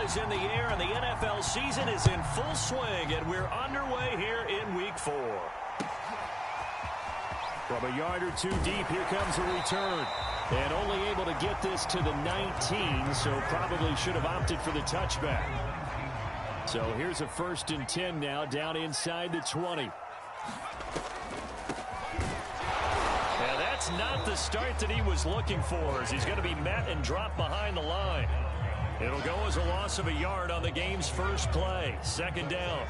is in the air, and the NFL season is in full swing, and we're underway here in Week 4. From a yard or two deep, here comes the return. And only able to get this to the 19, so probably should have opted for the touchback. So here's a 1st and 10 now, down inside the 20. And that's not the start that he was looking for, as he's going to be met and dropped behind the line. It'll go as a loss of a yard on the game's first play. 2nd down.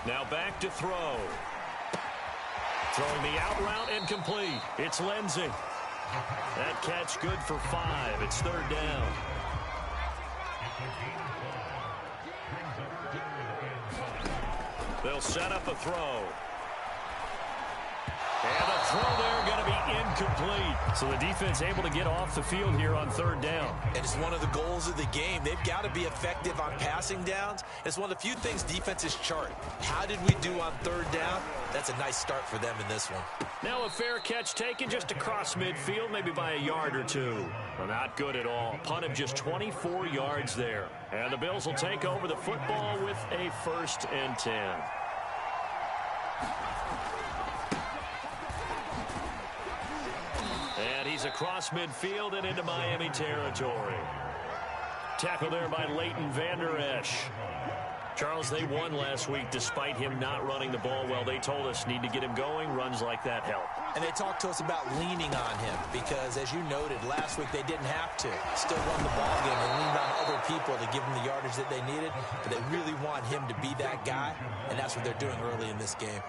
Now back to throw. Throwing the out route and complete. It's Lindsey. That catch good for 5. It's 3rd down. They'll set up a throw. And the throw there going to be incomplete. So the defense able to get off the field here on 3rd down. And it's one of the goals of the game. They've got to be effective on passing downs. It's one of the few things defenses chart. How did we do on 3rd down? That's a nice start for them in this one. Now a fair catch taken just across midfield, maybe by a yard or two. Well, not good at all. Punt of just 24 yards there. And the Bills will take over the football with a 1st and 10. And he's across midfield and into Miami territory. Tackle there by Leighton Vander Esch. Charles, they won last week despite him not running the ball well. They told us need to get him going. Runs like that help. And they talked to us about leaning on him because, as you noted, last week they didn't have to. Still won the ball game. They leaned on other people to give them the yardage that they needed. But they really want him to be that guy, and that's what they're doing early in this game.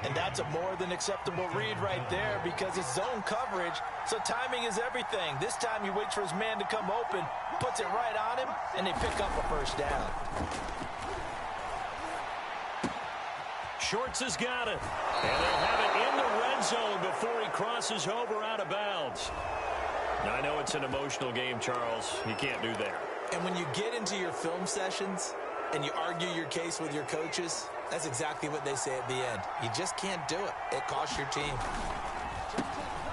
And that's a more than acceptable read right there because it's zone coverage, so timing is everything. This time he waits for his man to come open, puts it right on him, and they pick up a 1st down. Shorts has got it. And they'll have it in the red zone before he crosses over out of bounds. Now, I know it's an emotional game, Charles. You can't do that. And when you get into your film sessions and you argue your case with your coaches, that's exactly what they say at the end. You just can't do it. It costs your team.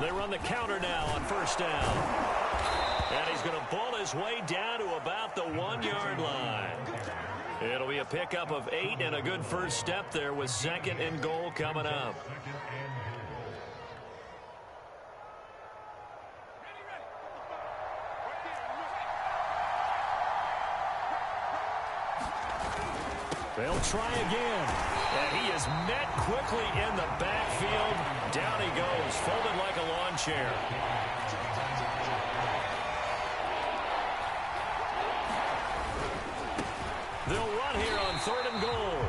They run the counter now on 1st down. And he's going to bull his way down to about the 1-yard line. It'll be a pickup of 8 and a good first step there with 2nd and goal coming up. They'll try again. And he is met quickly in the backfield. Down he goes, folded like a lawn chair. They'll run here on 3rd and goal.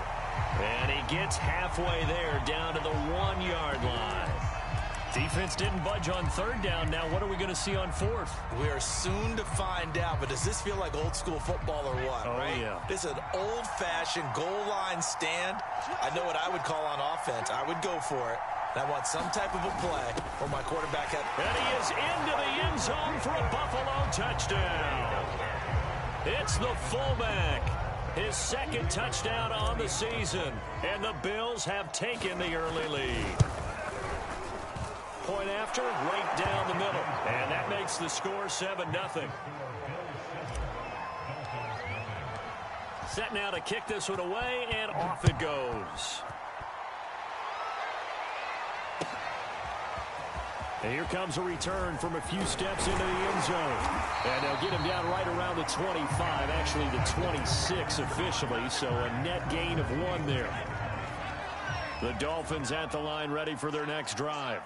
And he gets halfway there down to the 1-yard line. Defense didn't budge on 3rd down. Now what are we going to see on 4th? We are soon to find out, but does this feel like old school football or what? Oh, right? Yeah. This is an old-fashioned goal line stand. I know what I would call on offense. I would go for it. And I want some type of a play where my quarterback had... And he is into the end zone for a Buffalo touchdown. It's the fullback. His 2nd touchdown on the season. And the Bills have taken the early lead. Point after, right down the middle. And that makes the score 7-0. Set now to kick this one away, and off it goes. And here comes a return from a few steps into the end zone. And they'll get him down right around the 25, actually the 26 officially, so a net gain of 1 there. The Dolphins at the line ready for their next drive.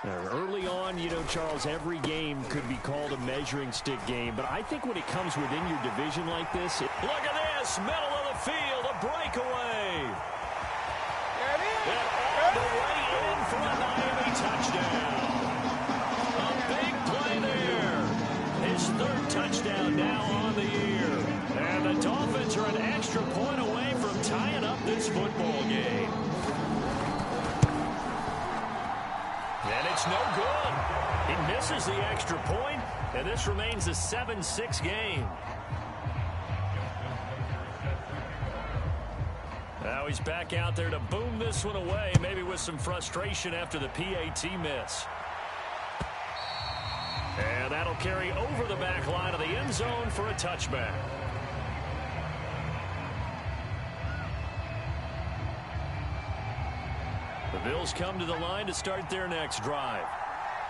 Early on, you know, Charles, every game could be called a measuring stick game, but I think when it comes within your division like this... Look at this, middle of the field, a breakaway. And all the way in for a Miami touchdown. A big play there. His 3rd touchdown now on the year. And the Dolphins are an extra point away from tying up this football game. And it's no good. He misses the extra point, and this remains a 7-6 game. Now he's back out there to boom this one away, maybe with some frustration after the PAT miss. And that'll carry over the back line of the end zone for a touchback. The Bills come to the line to start their next drive.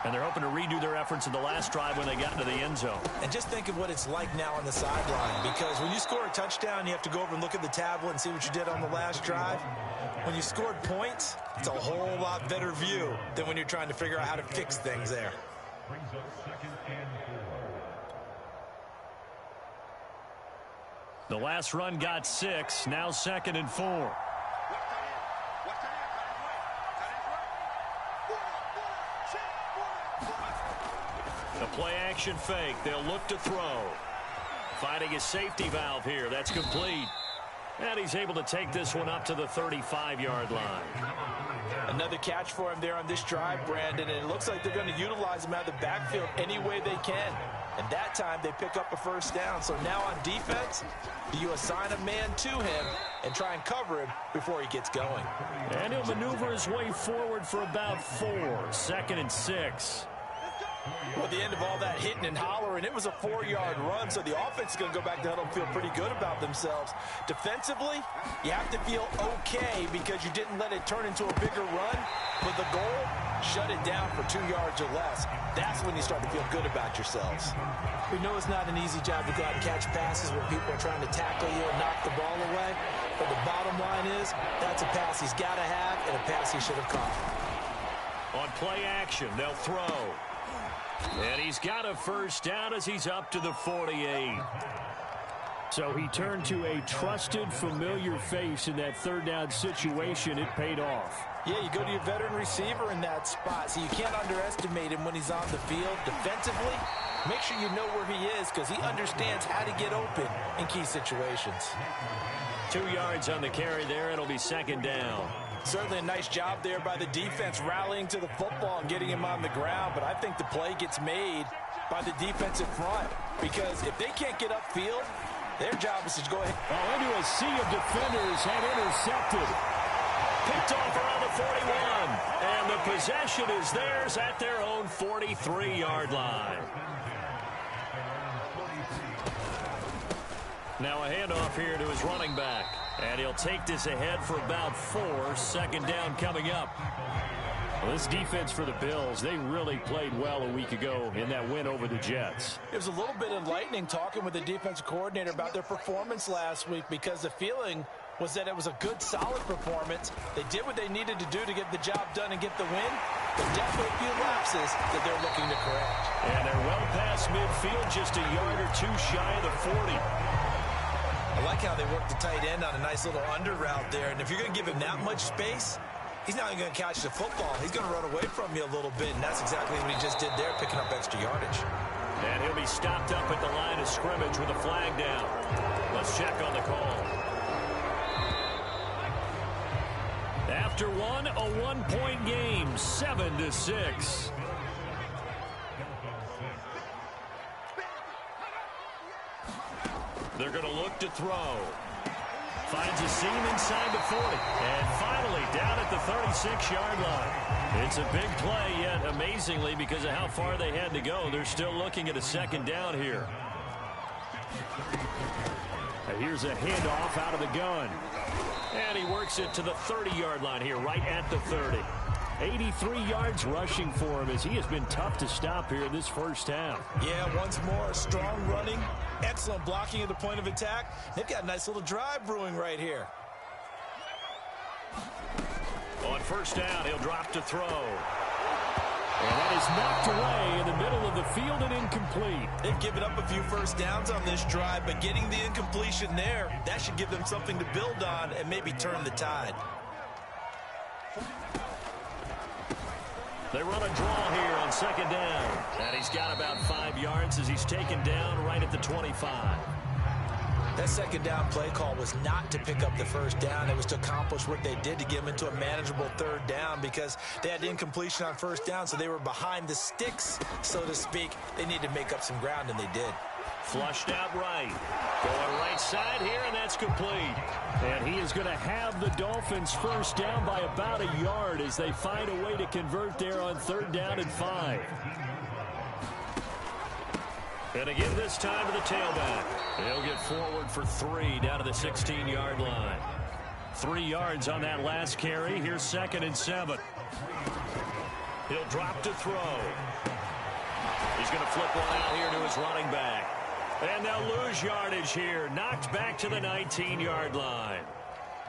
And they're hoping to redo their efforts in the last drive when they got into the end zone. And just think of what it's like now on the sideline, because when you score a touchdown, you have to go over and look at the tablet and see what you did on the last drive. When you scored points, it's a whole lot better view than when you're trying to figure out how to fix things there. The last run got 6, now 2nd and 4. The play-action fake. They'll look to throw. Finding his safety valve here. That's complete. And he's able to take this one up to the 35-yard line. Another catch for him there on this drive, Brandon, and it looks like they're going to utilize him out of the backfield any way they can. And that time they pick up a first down. So now on defense, you assign a man to him and try and cover him before he gets going. And he'll maneuver his way forward for about 4. 2nd and 6. Well, at the end of all that hitting and hollering, it was a 4-yard run, so the offense is going to go back to huddle and feel pretty good about themselves. Defensively, you have to feel okay because you didn't let it turn into a bigger run. But the goal, shut it down for 2 yards or less. That's when you start to feel good about yourselves. We know it's not an easy job to go out and catch passes when people are trying to tackle you and knock the ball away. But the bottom line is, that's a pass he's got to have and a pass he should have caught. On play action, they'll throw. And he's got a first down as he's up to the 48. So he turned to a trusted, familiar face in that third down situation. It paid off. Yeah, you go to your veteran receiver in that spot, so you can't underestimate him when he's on the field. Defensively, make sure you know where he is because he understands how to get open in key situations. 2 yards on the carry there. It'll be 2nd down. Certainly a nice job there by the defense rallying to the football and getting him on the ground, but I think the play gets made by the defensive front because if they can't get upfield, their job is to go ahead. Oh, into a sea of defenders and intercepted. Picked off around the 41, and the possession is theirs at their own 43-yard line. Now a handoff here to his running back. And he'll take this ahead for about 4. 2nd down coming up. Well, this defense for the Bills, they really played well a week ago in that win over the Jets. It was a little bit enlightening talking with the defensive coordinator about their performance last week because the feeling was that it was a good, solid performance. They did what they needed to do to get the job done and get the win. But definitely a few lapses that they're looking to correct. And they're well past midfield, just a yard or 2 shy of the 40. I like how they work the tight end on a nice little under route there. And if you're going to give him that much space, he's not even going to catch the football. He's going to run away from you a little bit, and that's exactly what he just did there, picking up extra yardage. And he'll be stopped up at the line of scrimmage with a flag down. Let's check on the call. After one, a 1-point game, 7-6. They're going to look to throw. Finds a seam inside the 40. And finally down at the 36-yard line. It's a big play, yet amazingly, because of how far they had to go, they're still looking at a 2nd down here. And here's a handoff out of the gun. And he works it to the 30-yard line here, right at the 30. 83 yards rushing for him as he has been tough to stop here in this first half. Yeah, once more, strong running, excellent blocking at the point of attack. They've got a nice little drive brewing right here. On first down, he'll drop to throw. And that is knocked away in the middle of the field and incomplete. They've given up a few first downs on this drive, but getting the incompletion there, that should give them something to build on and maybe turn the tide. They run a draw here on 2nd down. And he's got about 5 yards as he's taken down right at the 25. That 2nd down play call was not to pick up the first down. It was to accomplish what they did to get them into a manageable 3rd down because they had incompletion on first down, so they were behind the sticks, so to speak. They needed to make up some ground, and they did. Flushed out right. Going right side here, and that's complete. And he is going to have the Dolphins first down by about a yard as they find a way to convert there on 3rd down and 5. And again this time to the tailback. He'll get forward for 3 down to the 16-yard line. 3 yards on that last carry. Here's 2nd and 7. He'll drop to throw. He's going to flip one out here to his running back. And they'll lose yardage here. Knocked back to the 19-yard line.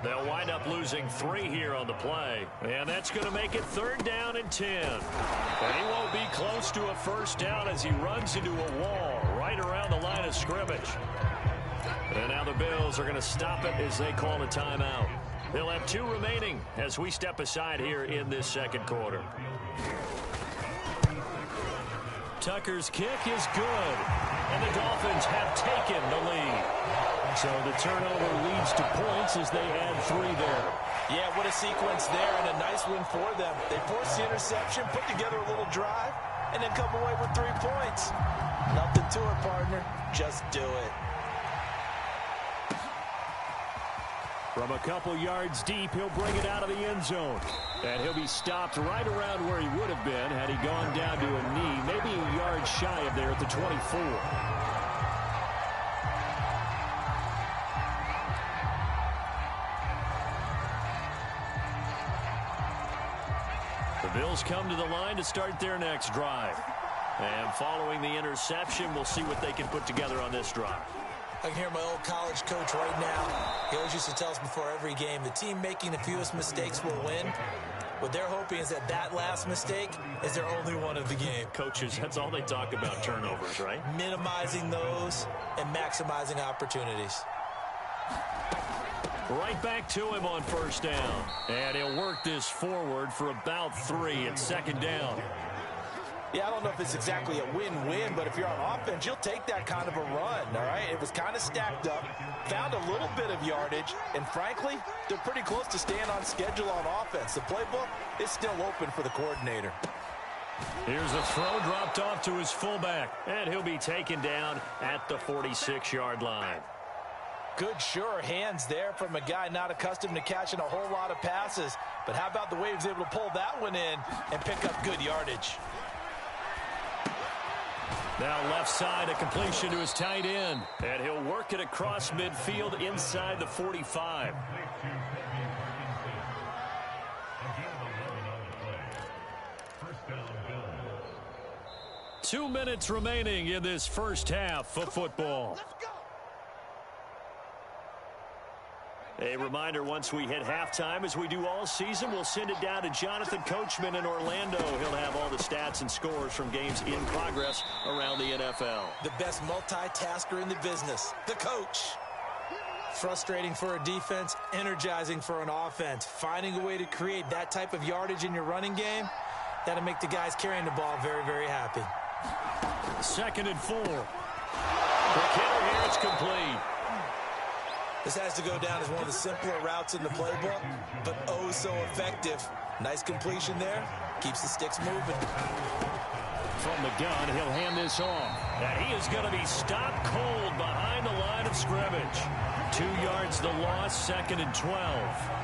They'll wind up losing 3 here on the play. And that's going to make it 3rd down and 10. And he won't be close to a first down as he runs into a wall right around the line of scrimmage. And now the Bills are going to stop it as they call a timeout. They'll have 2 remaining as we step aside here in this 2nd quarter. Tucker's kick is good. And the Dolphins have taken the lead. So the turnover leads to points as they add 3 there. Yeah, what a sequence there, and a nice win for them. They forced the interception, put together a little drive, and then come away with 3 points. Nothing to it, partner. Just do it. From a couple yards deep, he'll bring it out of the end zone. And he'll be stopped right around where he would have been had he gone down to a knee, maybe a yard shy of there at the 24. The Bills come to the line to start their next drive. And following the interception, we'll see what they can put together on this drive. I can hear my old college coach right now. He always used to tell us before every game, the team making the fewest mistakes will win. What they're hoping is that that last mistake is their only one of the game. Coaches, that's all they talk about, turnovers, right? Minimizing those and maximizing opportunities. Right back to him on 1st down. And he'll work this forward for about 3 at 2nd down. Yeah, I don't know if it's exactly a win-win, but if you're on offense, you'll take that kind of a run, all right? It was kind of stacked up, found a little bit of yardage, and frankly, they're pretty close to staying on schedule on offense. The playbook is still open for the coordinator. Here's a throw dropped off to his fullback, and he'll be taken down at the 46-yard line. Good, sure hands there from a guy not accustomed to catching a whole lot of passes. But how about the way he was able to pull that one in and pick up good yardage? Now left side, a completion to his tight end. And he'll work it across midfield inside the 45. Two minutes remaining in this first half of football. A reminder, once we hit halftime, as we do all season, we'll send it down to Jonathan Coachman in Orlando. He'll have all the stats and scores from games in progress around the NFL. The best multitasker in the business, the coach. Frustrating for a defense, energizing for an offense. Finding a way to create that type of yardage in your running game, that'll make the guys carrying the ball very, very happy. 2nd and 4. The kicker here, it's complete. This has to go down as one of the simpler routes in the playbook, but oh so effective. Nice completion there. Keeps the sticks moving. From the gun, he'll hand this off. And he is going to be stopped cold behind the line of scrimmage. 2 yards the loss, 2nd and 12.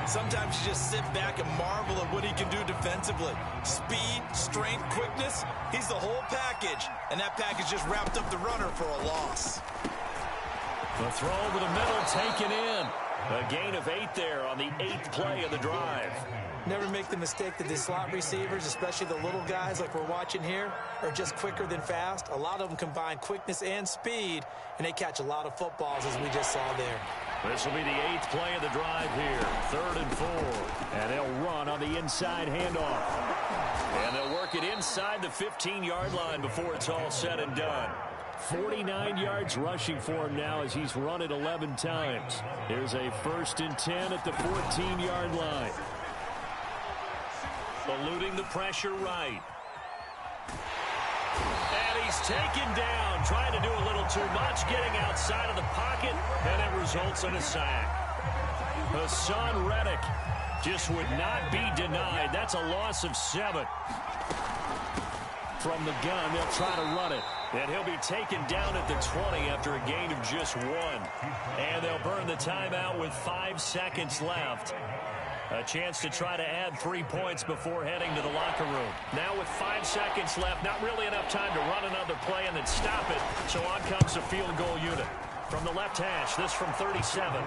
Sometimes you just sit back and marvel at what he can do defensively. Speed, strength, quickness, he's the whole package. And that package just wrapped up the runner for a loss. The throw over the middle taken in. A gain of 8 there on the 8th play of the drive. Never make the mistake that the slot receivers, especially the little guys like we're watching here, are just quicker than fast. A lot of them combine quickness and speed, and they catch a lot of footballs, as we just saw there. This will be the 8th play of the drive here. 3rd and 4. And they'll run on the inside handoff. And they'll work it inside the 15-yard line before it's all said and done. 49 yards rushing for him now as he's run it 11 times. Here's a 1st and 10 at the 14-yard line. Eluding the pressure right. And he's taken down, trying to do a little too much, getting outside of the pocket, and it results in a sack. Hassan Reddick just would not be denied. That's a loss of 7. From the gun, they'll try to run it. And he'll be taken down at the 20 after a gain of just 1. And they'll burn the timeout with 5 seconds left. A chance to try to add 3 points before heading to the locker room. Now with 5 seconds left, not really enough time to run another play and then stop it. So on comes the field goal unit. From the left hash, this from 37.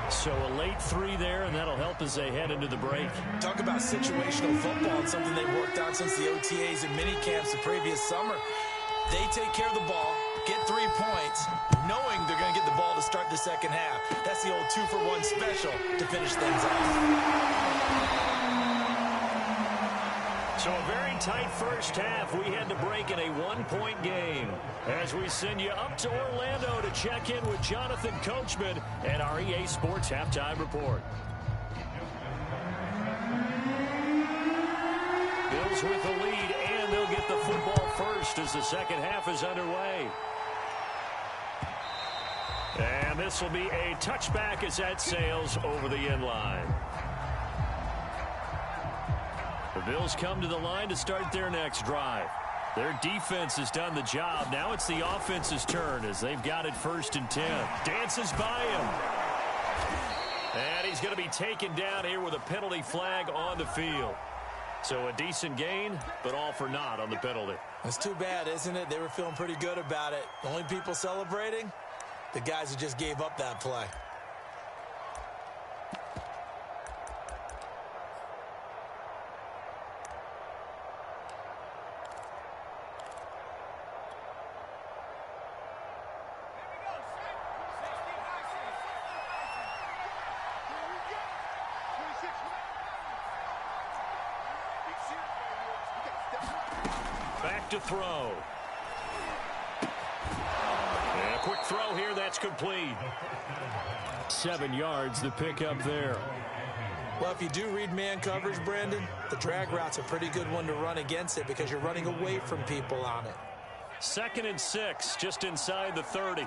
So a late 3 there, and that'll help as they head into the break. Talk about situational football. It's something they've worked on since the OTAs and mini camps the previous summer. They take care of the ball, get 3 points, knowing they're going to get the ball to start the second half. That's the old 2-for-1 special to finish things off. So a very tight first half. We had to break in a 1-point game. As we send you up to Orlando to check in with Jonathan Coachman and our EA Sports Halftime Report. Bills with the lead, and they'll get the football first as the second half is underway. And this will be a touchback as that sails over the end line. The Bills come to the line to start their next drive. Their defense has done the job. Now it's the offense's turn as they've got it 1st and 10. Dances by him. And he's going to be taken down here with a penalty flag on the field. So a decent gain, but all for naught on the penalty. It's too bad, isn't it? They were feeling pretty good about it. The only people celebrating? The guys who just gave up that play. Back to throw. And a quick throw here, that's complete. 7 yards, the pickup there. Well, if you do read man coverage, Brandon, the drag route's a pretty good one to run against it because you're running away from people on it. 2nd and 6, just inside the 30.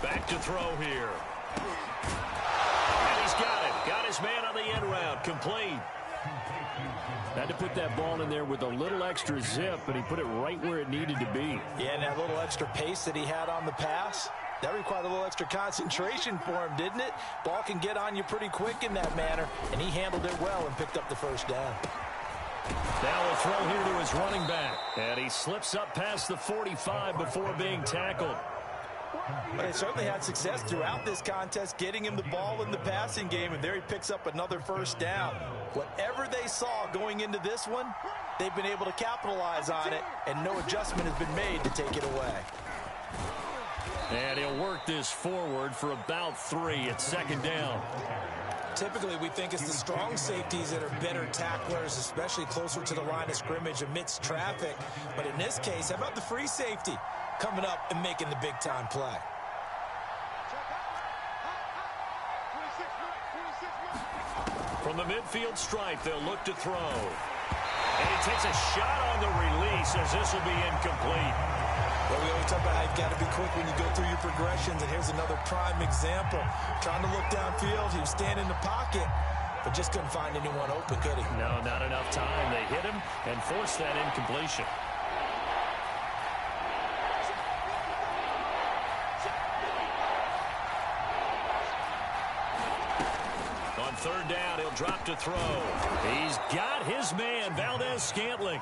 Back to throw here. And he's got it. Got his man on the end route. Complete. Had to put that ball in there with a little extra zip, but he put it right where it needed to be. Yeah, and that little extra pace that he had on the pass, that required a little extra concentration for him, didn't it? Ball can get on you pretty quick in that manner, and he handled it well and picked up the first down. Now a throw here to his running back. And he slips up past the 45 before being tackled. But they certainly had success throughout this contest, getting him the ball in the passing game, and there he picks up another first down. Whatever they saw going into this one, they've been able to capitalize on it, and no adjustment has been made to take it away. And he'll work this forward for about 3 at 2nd down. Typically, we think it's the strong safeties that are better tacklers, especially closer to the line of scrimmage amidst traffic. But in this case, how about the free safety coming up and making the big-time play? From the midfield stripe, they'll look to throw. And he takes a shot on the release as this will be incomplete. Well, we always talk about how you've got to be quick when you go through your progressions, and here's another prime example. Trying to look downfield, he was standing in the pocket, but just couldn't find anyone open, could he? No, not enough time. They hit him and forced that incompletion. On 3rd down, he'll drop to throw. He's got his man, Valdez-Scantling.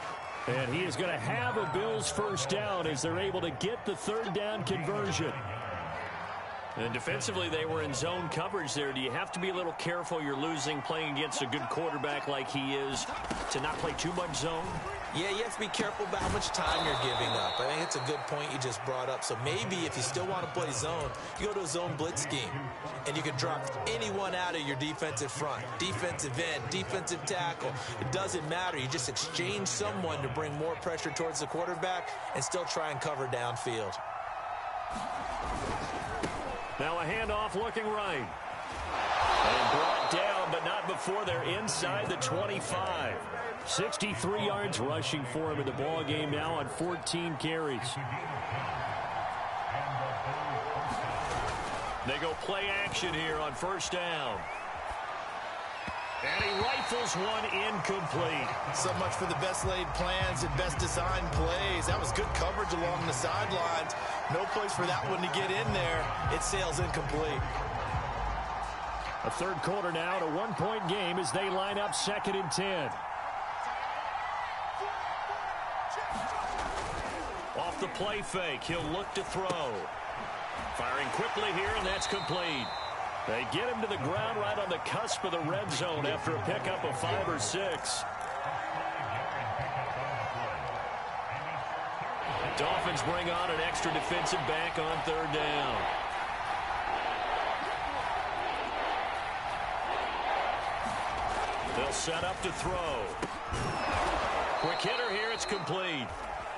And he is going to have a Bills first down as they're able to get the 3rd down conversion. And defensively, they were in zone coverage there. Do you have to be a little careful you're losing playing against a good quarterback like he is to not play too much zone? Yeah, you have to be careful about how much time you're giving up. I think it's a good point you just brought up. So maybe if you still want to play zone, you go to a zone blitz scheme. And you can drop anyone out of your defensive front. Defensive end, defensive tackle. It doesn't matter. You just exchange someone to bring more pressure towards the quarterback and still try and cover downfield. Now a handoff looking right. And brought down, but not before they're inside the 25. 63 yards rushing for him in the ball game now on 14 carries. They go play action here on 1st down. And he rifles one incomplete. So much for the best laid plans and best designed plays. That was good coverage along the sidelines. No place for that one to get in there. It sails incomplete. A third quarter now, and a one-point game as they line up 2nd and 10. Off the play fake, he'll look to throw. Firing quickly here, and that's complete. They get him to the ground right on the cusp of the red zone after a pickup of 5 or 6. Dolphins bring on an extra defensive back on 3rd down. They'll set up to throw. Quick hitter here, it's complete.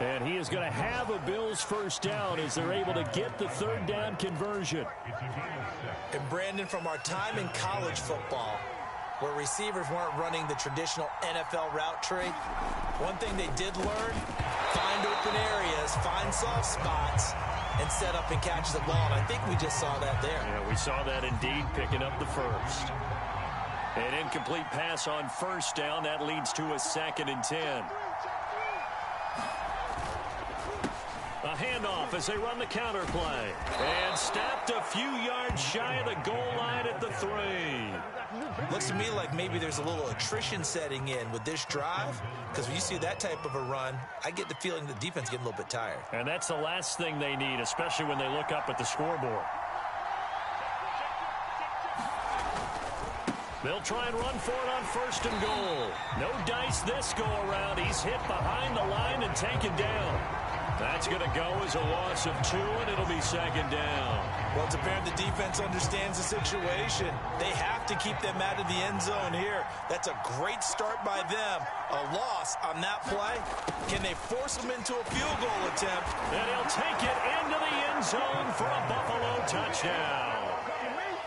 And he is going to have a Bills first down as they're able to get the 3rd down conversion. And Brandon, from our time in college football, where receivers weren't running the traditional NFL route tree, one thing they did learn, find open areas, find soft spots, and set up and catch the ball. And I think we just saw that there. Yeah, we saw that indeed, picking up the first. An incomplete pass on 1st down. That leads to a 2nd and 10. A handoff as they run the counter play. And stopped a few yards shy of the goal line at the 3. Looks to me like maybe there's a little attrition setting in with this drive, because when you see that type of a run, I get the feeling the defense getting a little bit tired. And that's the last thing they need, especially when they look up at the scoreboard. They'll try and run for it on 1st and goal. No dice this go around. He's hit behind the line and taken down. That's going to go as a loss of 2, and it'll be 2nd down. Well, it's apparent the defense understands the situation. They have to keep them out of the end zone here. That's a great start by them. A loss on that play. Can they force them into a field goal attempt? And he'll take it into the end zone for a Buffalo touchdown.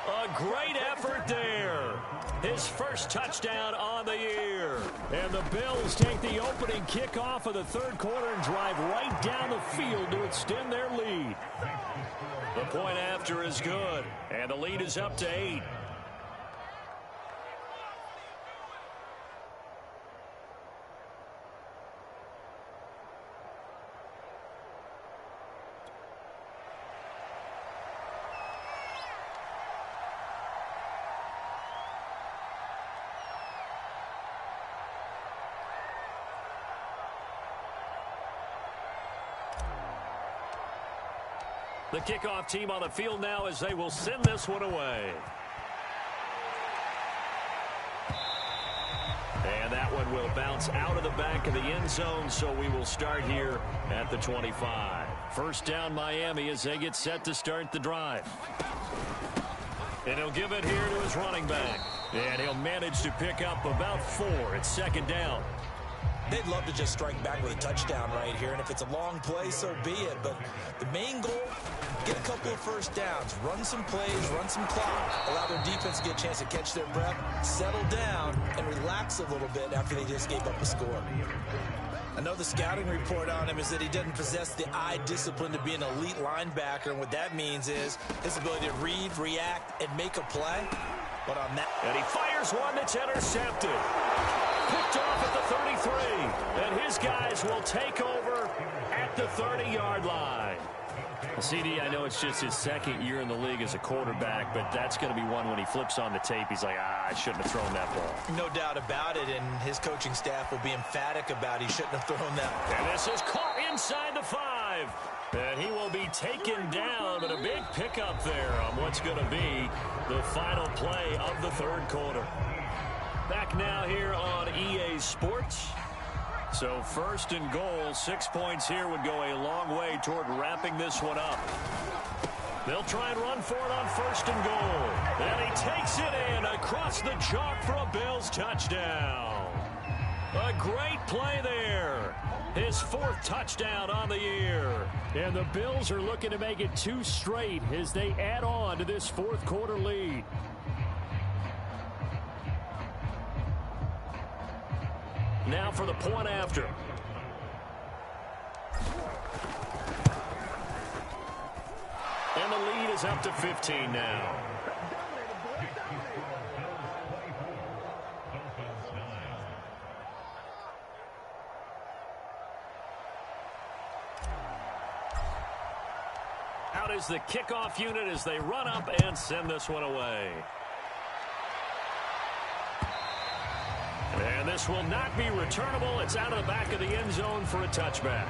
A great effort there. His first touchdown on the year. And the Bills take the opening kickoff of the 3rd quarter and drive right down the field to extend their lead. The point after is good, and the lead is up to 8. The kickoff team on the field now as they will send this one away. And that one will bounce out of the back of the end zone, so we will start here at the 25. First down Miami as they get set to start the drive. And he'll give it here to his running back. And he'll manage to pick up about 4. It's 2nd down. They'd love to just strike back with a touchdown right here, and if it's a long play, so be it. But the main goal, get a couple of first downs, run some plays, run some clock, allow their defense to get a chance to catch their breath, settle down, and relax a little bit after they just gave up a score. I know the scouting report on him is that he doesn't possess the eye discipline to be an elite linebacker, and what that means is his ability to read, react, and make a play. But on that... And he fires one that's intercepted. Picked off at the 33. And his guys will take over at the 30-yard line. CD, I know it's just his 2nd year in the league as a quarterback, but that's going to be one when he flips on the tape. He's like, I shouldn't have thrown that ball. No doubt about it, and his coaching staff will be emphatic about he shouldn't have thrown that. And this is caught inside the 5. And he will be taken down, but a big pickup there on what's going to be the final play of the 3rd quarter. Back now here on EA Sports. So 1st and goal, 6 points here would go a long way toward wrapping this one up. They'll try and run for it on 1st and goal. And he takes it in across the chalk for a Bills touchdown. A great play there. His 4th touchdown on the year. And the Bills are looking to make it 2 straight as they add on to this 4th quarter lead. Now for the point after. And the lead is up to 15 now. Out is the kickoff unit as they run up and send this one away. pass will not be returnable. It's out of the back of the end zone for a touchback.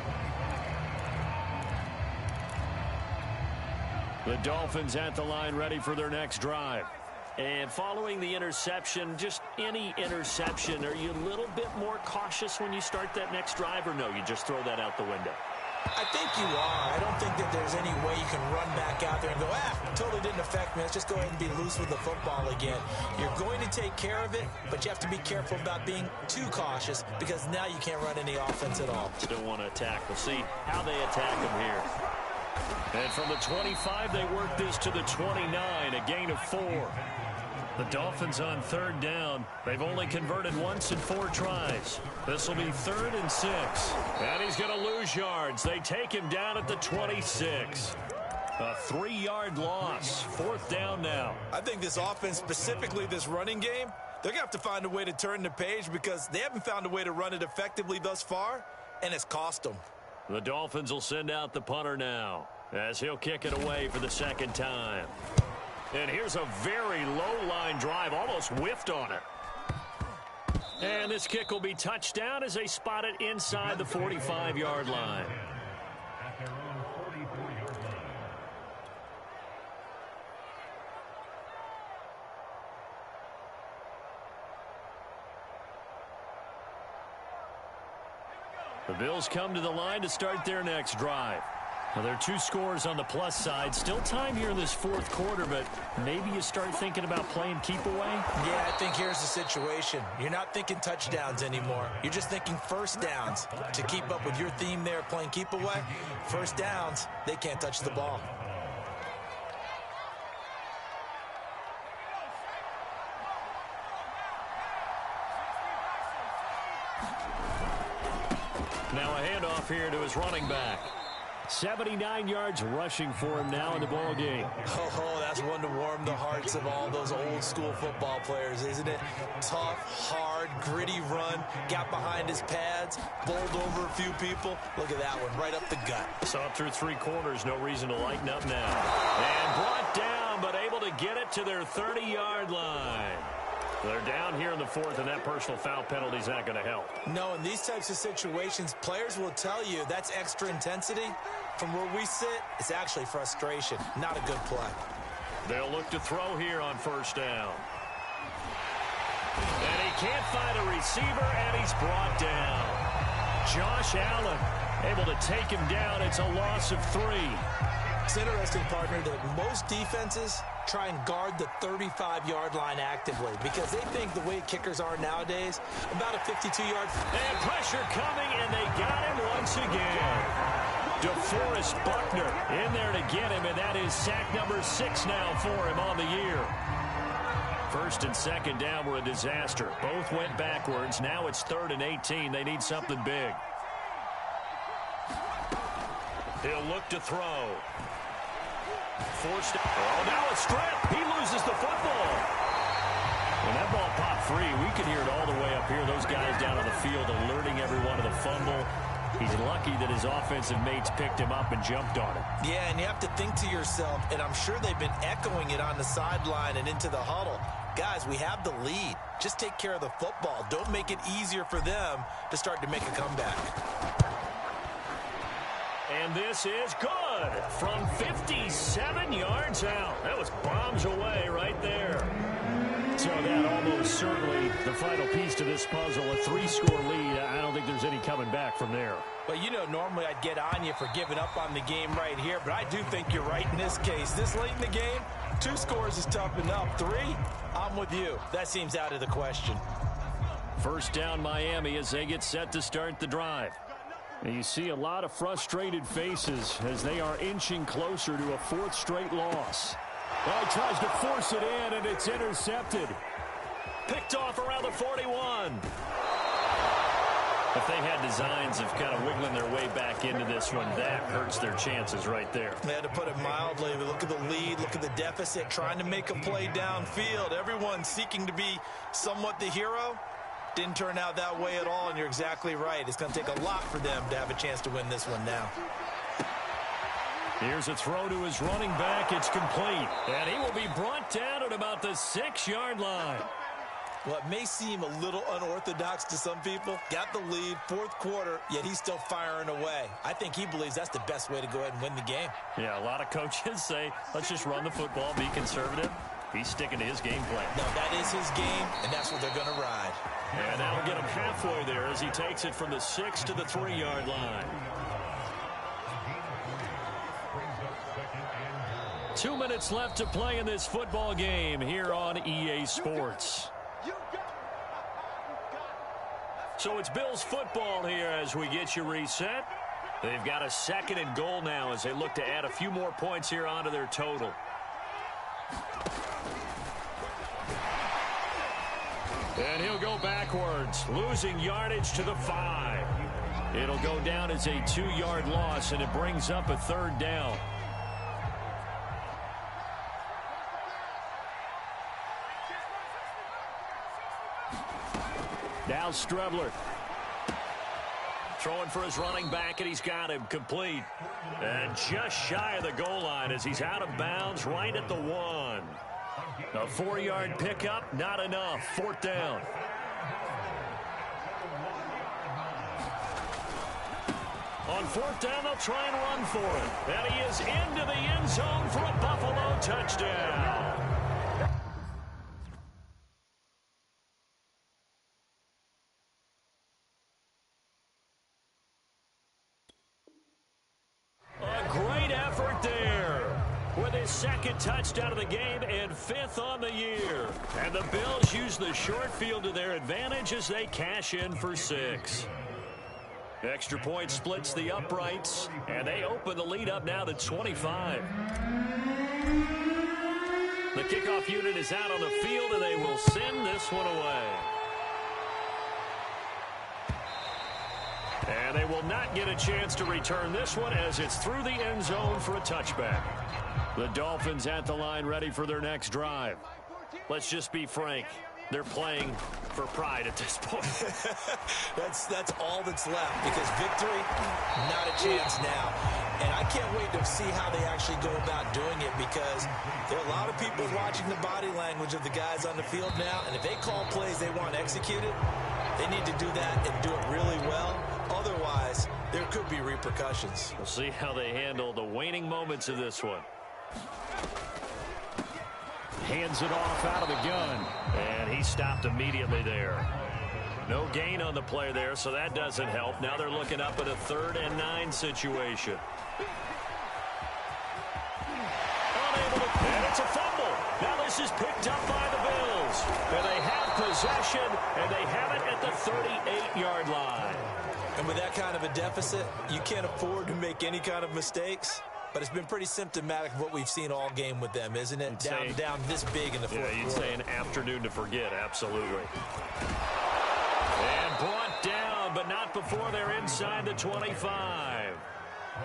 The Dolphins at the line ready for their next drive. And following the interception, just any interception, are you a little bit more cautious when you start that next drive, or no, you just throw that out the window? I think you are. I don't think that there's any way you can run back out there and go, totally didn't affect me. Let's just go ahead and be loose with the football again. You're going to take care of it, but you have to be careful about being too cautious because now you can't run any offense at all. Still want to attack. We'll see how they attack them here. And from the 25, they work this to the 29, a gain of 4. The Dolphins on third down. They've only converted once in 4 tries. This will be 3rd and 6. And he's going to lose yards. They take him down at the 26. A 3-yard loss. 4th down now. I think this offense, specifically this running game, they're going to have to find a way to turn the page because they haven't found a way to run it effectively thus far, and it's cost them. The Dolphins will send out the punter now as he'll kick it away for the 2nd time. And here's a very low-line drive, almost whiffed on it. And this kick will be touchdown as they spot it inside the 45-yard line. The Bills come to the line to start their next drive. Well, there are 2 scores on the plus side. Still time here in this 4th quarter, but maybe you start thinking about playing keep away? Yeah, I think here's the situation. You're not thinking touchdowns anymore. You're just thinking first downs. To keep up with your theme there, playing keep away, first downs, they can't touch the ball. Now a handoff here to his running back. 79 yards rushing for him now in the ball game. Oh, that's one to warm the hearts of all those old school football players, isn't it? Tough, hard, gritty run, got behind his pads, bowled over a few people. Look at that one, right up the gut. Saw through 3 quarters, no reason to lighten up now. And brought down, but able to get it to their 30-yard line. They're down here in the 4th, and that personal foul penalty is not going to help. No, in these types of situations, players will tell you that's extra intensity. From where we sit, it's actually frustration, not a good play. They'll look to throw here on 1st down. And he can't find a receiver, and he's brought down. Josh Allen able to take him down. It's a loss of 3. It's interesting, partner, that most defenses try and guard the 35-yard line actively because they think the way kickers are nowadays, about a 52-yard. And pressure coming, and they got him once again. DeForest Buckner in there to get him, and that is sack number 6 now for him on the year. 1st and 2nd down were a disaster. Both went backwards. Now it's 3rd and 18. They need something big. He'll look to throw. Forced. Oh, now a strip. He loses the football. When that ball popped free, we could hear it all the way up here. Those guys down on the field alerting everyone of the fumble. He's lucky that his offensive mates picked him up and jumped on him. Yeah, and you have to think to yourself, and I'm sure they've been echoing it on the sideline and into the huddle. Guys, we have the lead. Just take care of the football. Don't make it easier for them to start to make a comeback. And this is good from 57 yards out. That was bombs away right there. So that almost certainly the final piece to this puzzle, a 3-score lead. I don't think there's any coming back from there. Well, you know, normally I'd get on you for giving up on the game right here, but I do think you're right in this case. This late in the game, 2 scores is tough enough. 3, I'm with you. That seems out of the question. 1st down Miami as they get set to start the drive. And you see a lot of frustrated faces as they are inching closer to a 4th straight loss. Well, he tries to force it in, and it's intercepted. Picked off around the 41. If they had designs of kind of wiggling their way back into this one, that hurts their chances right there. They had to put it mildly. Look at the lead, look at the deficit, trying to make a play downfield. Everyone seeking to be somewhat the hero. Didn't turn out that way at all, and you're exactly right. It's going to take a lot for them to have a chance to win this one now. Here's a throw to his running back. It's complete. And he will be brought down at about the 6-yard line. Well, it may seem a little unorthodox to some people. Got the lead, fourth quarter, yet he's still firing away. I think he believes that's the best way to go ahead and win the game. Yeah, a lot of coaches say, let's just run the football, be conservative. He's sticking to his game plan. No, that is his game, and that's what they're going to ride. And that'll get him halfway there as he takes it from the 6 to the 3-yard line. 2 minutes left to play in this football game here on EA Sports. So it's Bills football here as we get you reset. They've got a 2nd and goal now as they look to add a few more points here onto their total. And he'll go backwards, losing yardage to the 5. It'll go down as a 2-yard loss, and it brings up a 3rd down. Now Strebler. Throwing for his running back, and he's got him complete. And just shy of the goal line as he's out of bounds right at the 1. A 4-yard pickup, not enough. 4th down. On 4th down, they'll try and run for it. And he is into the end zone for a Buffalo touchdown. A great effort there with his 2nd touchdown of the game and 5th on the year. And the Bills use the short field to their advantage as they cash in for 6. Extra point splits the uprights, and they open the lead up now to 25. The kickoff unit is out on the field, and they will send this one away. And they will not get a chance to return this one as it's through the end zone for a touchback. The Dolphins at the line ready for their next drive. Let's just be frank. They're playing for pride at this point. That's all that's left because victory, not a chance now. And I can't wait to see how they actually go about doing it because there are a lot of people watching the body language of the guys on the field now. And if they call plays they want executed, they need to do that and do it really well. Otherwise, there could be repercussions. We'll see how they handle the waning moments of this one. Hands it off out of the gun, and he stopped immediately there. No gain on the play there, so that doesn't help. Now they're looking up at a 3rd and 9 situation. Unable to, and it's a fumble. Now this is picked up by the Bills. And they have possession, and they have it at the 38-yard line. And with that kind of a deficit, you can't afford to make any kind of mistakes. But it's been pretty symptomatic of what we've seen all game with them, isn't it? Down this big in the fourth quarter. Yeah, you'd say an afternoon to forget, absolutely. And brought down, but not before they're inside the 25.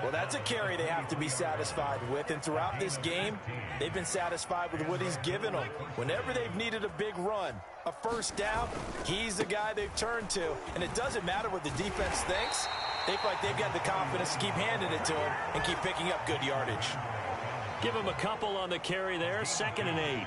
Well, that's a carry they have to be satisfied with. And throughout this game, they've been satisfied with what he's given them. Whenever they've needed a big run, a 1st down, he's the guy they've turned to. And it doesn't matter what the defense thinks. They feel like they've got the confidence to keep handing it to him and keep picking up good yardage. Give him a couple on the carry there. 2nd and 8.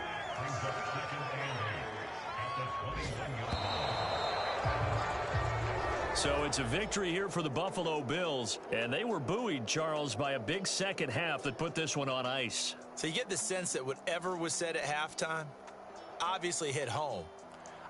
So it's a victory here for the Buffalo Bills. And they were buoyed, Charles, by a big second half that put this one on ice. So you get the sense that whatever was said at halftime obviously hit home.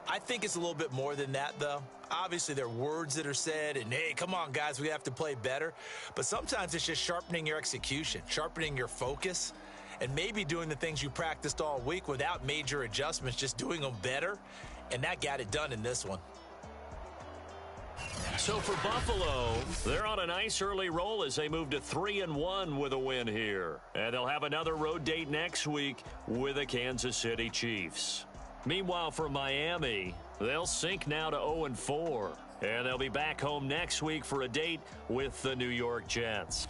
I think it's a little bit more than that, though. Obviously, there are words that are said, and, hey, come on, guys, we have to play better. But sometimes it's just sharpening your execution, sharpening your focus, and maybe doing the things you practiced all week without major adjustments, just doing them better. And that got it done in this one. So for Buffalo, they're on a nice early roll as they move to 3-1 with a win here. And they'll have another road date next week with the Kansas City Chiefs. Meanwhile, for Miami, they'll sink now to 0-4. And they'll be back home next week for a date with the New York Jets.